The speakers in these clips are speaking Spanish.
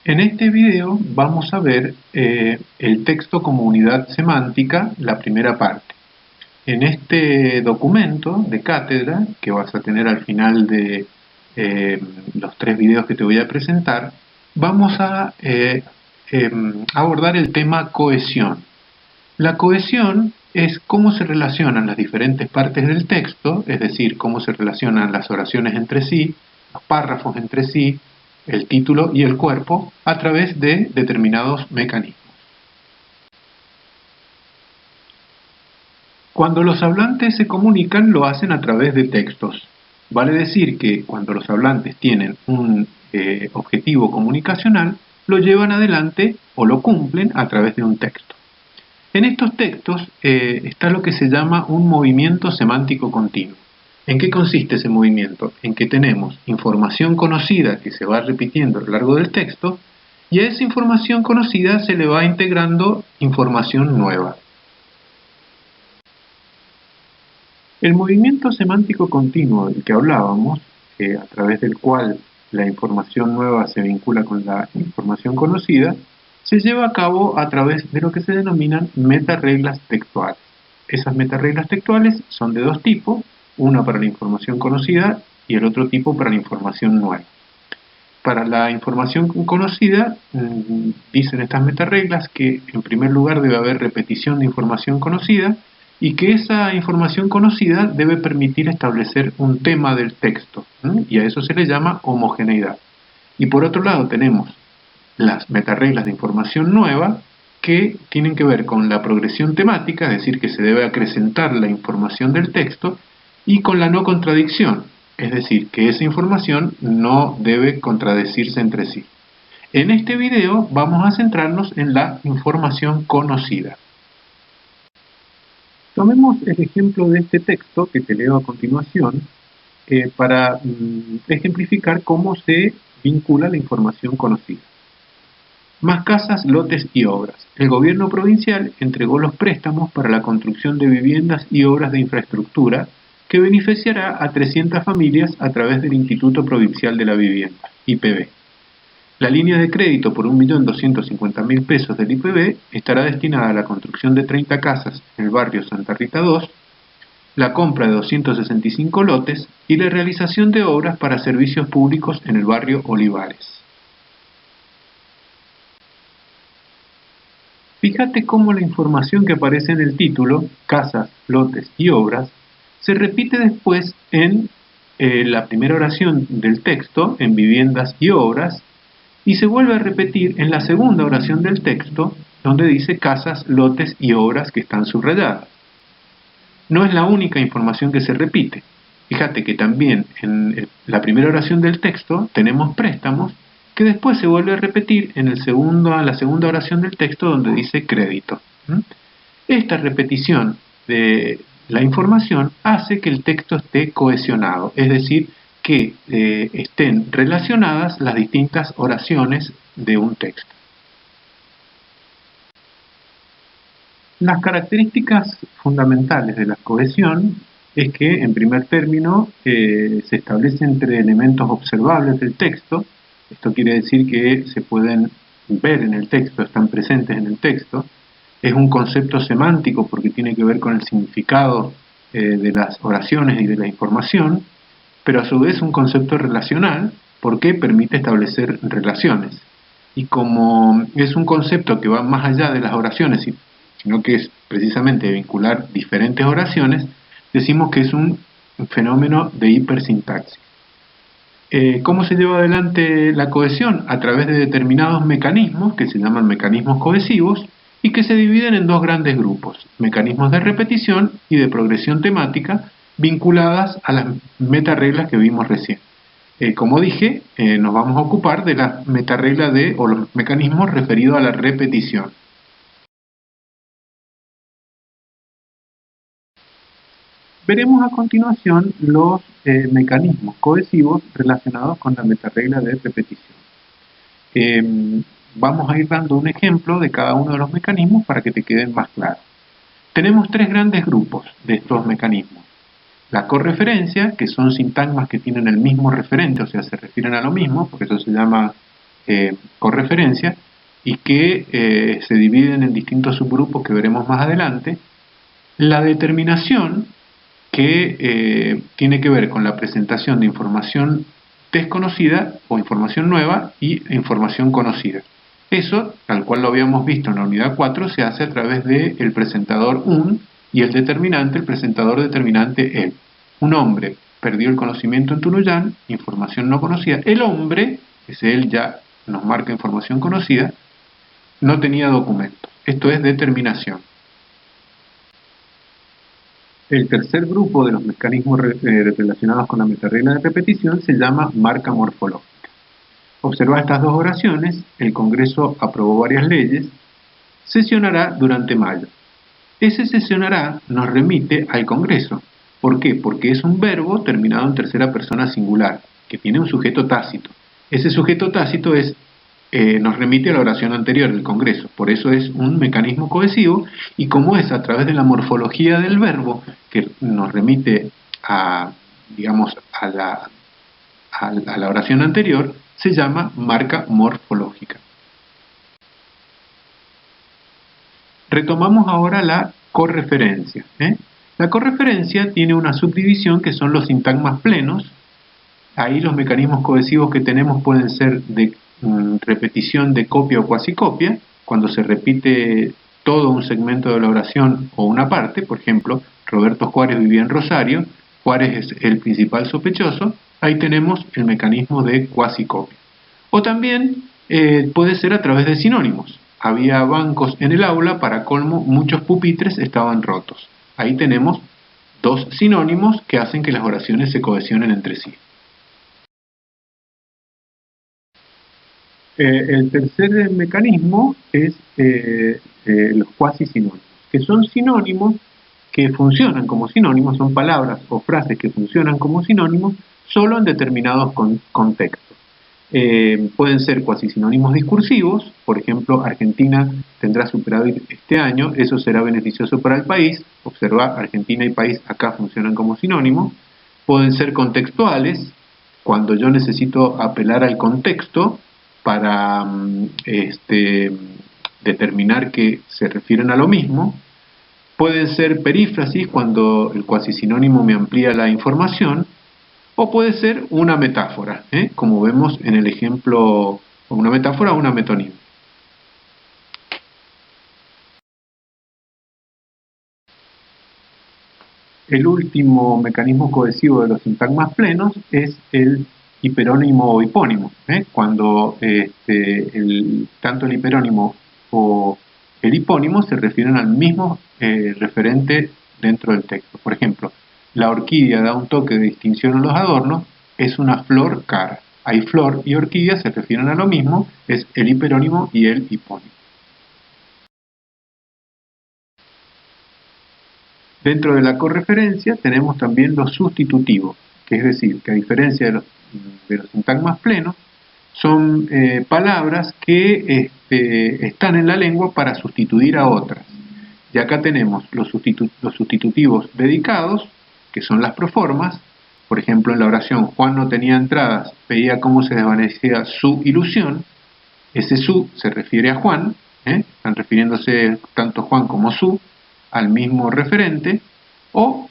En este video vamos a ver el texto como unidad semántica, la primera parte. En este documento de cátedra, que vas a tener al final de los 3 videos que te voy a presentar, vamos a abordar el tema cohesión. La cohesión es cómo se relacionan las diferentes partes del texto, es decir, cómo se relacionan las oraciones entre sí, los párrafos entre sí, el título y el cuerpo a través de determinados mecanismos. Cuando los hablantes se comunican, lo hacen a través de textos. Vale decir que cuando los hablantes tienen un objetivo comunicacional, lo llevan adelante o lo cumplen a través de un texto. En estos textos está lo que se llama un movimiento semántico continuo. ¿En qué consiste ese movimiento? En que tenemos información conocida que se va repitiendo a lo largo del texto y a esa información conocida se le va integrando información nueva. El movimiento semántico continuo del que hablábamos, a través del cual la información nueva se vincula con la información conocida, se lleva a cabo a través de lo que se denominan metareglas textuales. Esas metareglas textuales son de 2 tipos, una para la información conocida y el otro tipo para la información nueva. Para la información conocida, dicen estas metareglas que en primer lugar debe haber repetición de información conocida y que esa información conocida debe permitir establecer un tema del texto, y a eso se le llama homogeneidad. Y por otro lado tenemos las metareglas de información nueva que tienen que ver con la progresión temática, es decir, que se debe acrecentar la información del texto, y con la no contradicción, es decir, que esa información no debe contradecirse entre sí. En este video vamos a centrarnos en la información conocida. Tomemos el ejemplo de este texto que te leo a continuación para ejemplificar cómo se vincula la información conocida. Más casas, lotes y obras. El gobierno provincial entregó los préstamos para la construcción de viviendas y obras de infraestructura que beneficiará a 300 familias a través del Instituto Provincial de la Vivienda, IPV. La línea de crédito por 1.250.000 pesos del IPV estará destinada a la construcción de 30 casas en el barrio Santa Rita II, la compra de 265 lotes y la realización de obras para servicios públicos en el barrio Olivares. Fíjate cómo la información que aparece en el título, casas, lotes y obras, se repite después en la primera oración del texto, en viviendas y obras, y se vuelve a repetir en la segunda oración del texto, donde dice casas, lotes y obras que están subrayadas. No es la única información que se repite. Fíjate que también en la primera oración del texto tenemos préstamos, que después se vuelve a repetir en la segunda oración del texto donde dice crédito. Esta repetición de la información hace que el texto esté cohesionado, es decir, que estén relacionadas las distintas oraciones de un texto. Las características fundamentales de la cohesión es que, en primer término, se establece entre elementos observables del texto. Esto quiere decir que se pueden ver en el texto, están presentes en el texto. Es un concepto semántico porque tiene que ver con el significado de las oraciones y de la información, pero a su vez un concepto relacional porque permite establecer relaciones. Y como es un concepto que va más allá de las oraciones, sino que es precisamente vincular diferentes oraciones, decimos que es un fenómeno de hipersintaxis. ¿Cómo se lleva adelante la cohesión? A través de determinados mecanismos que se llaman mecanismos cohesivos y que se dividen en 2 grandes grupos, mecanismos de repetición y de progresión temática vinculadas a las metareglas que vimos recién. Como dije, nos vamos a ocupar de la metaregla o los mecanismos referidos a la repetición. Veremos a continuación los mecanismos cohesivos relacionados con la metaregla de repetición. Vamos a ir dando un ejemplo de cada uno de los mecanismos para que te queden más claros. Tenemos 3 grandes grupos de estos mecanismos. La correferencia, que son sintagmas que tienen el mismo referente, o sea, se refieren a lo mismo, por eso se llama correferencia y que se dividen en distintos subgrupos que veremos más adelante. La determinación, que tiene que ver con la presentación de información desconocida o información nueva y información conocida. Eso, tal cual lo habíamos visto en la unidad 4, se hace a través del presentador un y el determinante, el presentador determinante el. Un hombre perdió el conocimiento en Tunuyán, información no conocida. El hombre, ese él ya nos marca información conocida, no tenía documento. Esto es determinación. El tercer grupo de los mecanismos relacionados con la metaregla de repetición se llama marca morfológica. Observa estas dos oraciones, el Congreso aprobó varias leyes, sesionará durante mayo. Ese sesionará nos remite al Congreso. ¿Por qué? Porque es un verbo terminado en tercera persona singular, que tiene un sujeto tácito. Ese sujeto tácito nos remite a la oración anterior del Congreso, por eso es un mecanismo cohesivo, y como es a través de la morfología del verbo que nos remite a, digamos, a la oración anterior, se llama marca morfológica. Retomamos ahora la correferencia. La correferencia tiene una subdivisión que son los sintagmas plenos. Ahí los mecanismos cohesivos que tenemos pueden ser de repetición de copia o cuasicopia, cuando se repite todo un segmento de la oración o una parte. Por ejemplo, Roberto Juárez vivía en Rosario, Juárez es el principal sospechoso, ahí tenemos el mecanismo de cuasicopia. O también puede ser a través de sinónimos. Había bancos en el aula, para colmo muchos pupitres estaban rotos. Ahí tenemos dos sinónimos que hacen que las oraciones se cohesionen entre sí. El tercer mecanismo es los cuasisinónimos, que son sinónimos que funcionan como sinónimos, son palabras o frases que funcionan como sinónimos solo en determinados contextos. Pueden ser cuasisinónimos discursivos, por ejemplo, Argentina tendrá superávit este año, eso será beneficioso para el país. Observa, Argentina y país acá funcionan como sinónimos. Pueden ser contextuales, cuando yo necesito apelar al contexto para determinar que se refieren a lo mismo. Pueden ser perífrasis, cuando el cuasisinónimo me amplía la información. O puede ser una metáfora, como vemos en el ejemplo, una metáfora o una metonimia. El último mecanismo cohesivo de los sintagmas plenos es el hiperónimo o hipónimo, cuando tanto el hiperónimo o el hipónimo se refieren al mismo referente dentro del texto. Por ejemplo, la orquídea da un toque de distinción a los adornos, es una flor cara. Ahí flor y orquídea se refieren a lo mismo, es el hiperónimo y el hipónimo. Dentro de la correferencia tenemos también los sustitutivos, que es decir, que a diferencia de los sintagmas plenos, son palabras que están en la lengua para sustituir a otras. Y acá tenemos los sustitutivos dedicados, que son las proformas. Por ejemplo, en la oración Juan no tenía entradas, veía cómo se desvanecía su ilusión. Ese su se refiere a Juan, están refiriéndose tanto Juan como su al mismo referente. O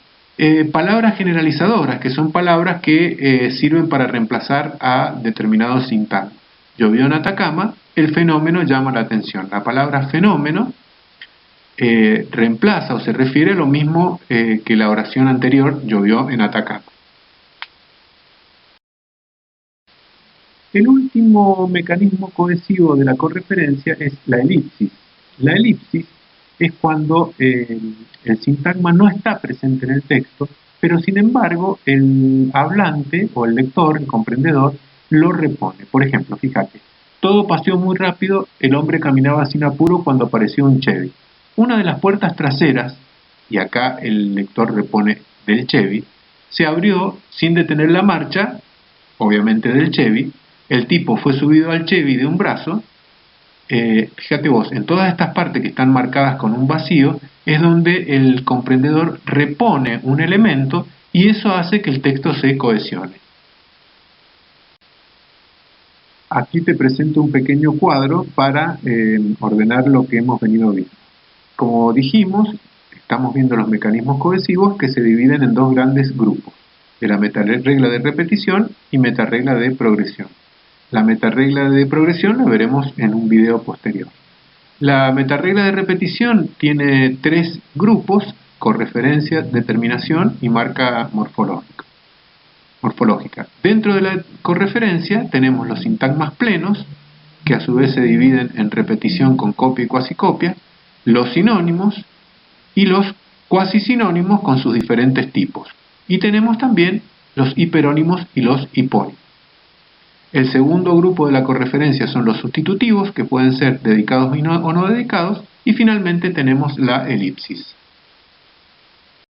palabras generalizadoras, que son palabras que sirven para reemplazar a determinados sintagmas. Llovió en Atacama, el fenómeno llama la atención. La palabra fenómeno reemplaza o se refiere a lo mismo que la oración anterior, llovió en Atacama. El último mecanismo cohesivo de la correferencia es la elipsis. La elipsis es cuando el sintagma no está presente en el texto, pero sin embargo el hablante o el lector, el comprendedor, lo repone. Por ejemplo, fíjate, todo paseó muy rápido, el hombre caminaba sin apuro cuando apareció un Chevy. Una de las puertas traseras, y acá el lector repone del Chevy, se abrió sin detener la marcha, obviamente del Chevy. El tipo fue subido al Chevy de un brazo. Fíjate vos, en todas estas partes que están marcadas con un vacío es donde el comprendedor repone un elemento y eso hace que el texto se cohesione. Aquí te presento un pequeño cuadro para ordenar lo que hemos venido viendo. Como dijimos, estamos viendo los mecanismos cohesivos que se dividen en dos grandes grupos, de la metaregla de repetición y metaregla de progresión. La metaregla de progresión la veremos en un video posterior. La metaregla de repetición tiene tres grupos: correferencia, determinación y marca morfológica. Dentro de la correferencia tenemos los sintagmas plenos, que a su vez se dividen en repetición con copia y cuasicopia, los sinónimos y los cuasisinónimos con sus diferentes tipos. Y tenemos también los hiperónimos y los hipónimos. El segundo grupo de la correferencia son los sustitutivos, que pueden ser dedicados o no dedicados, y finalmente tenemos la elipsis.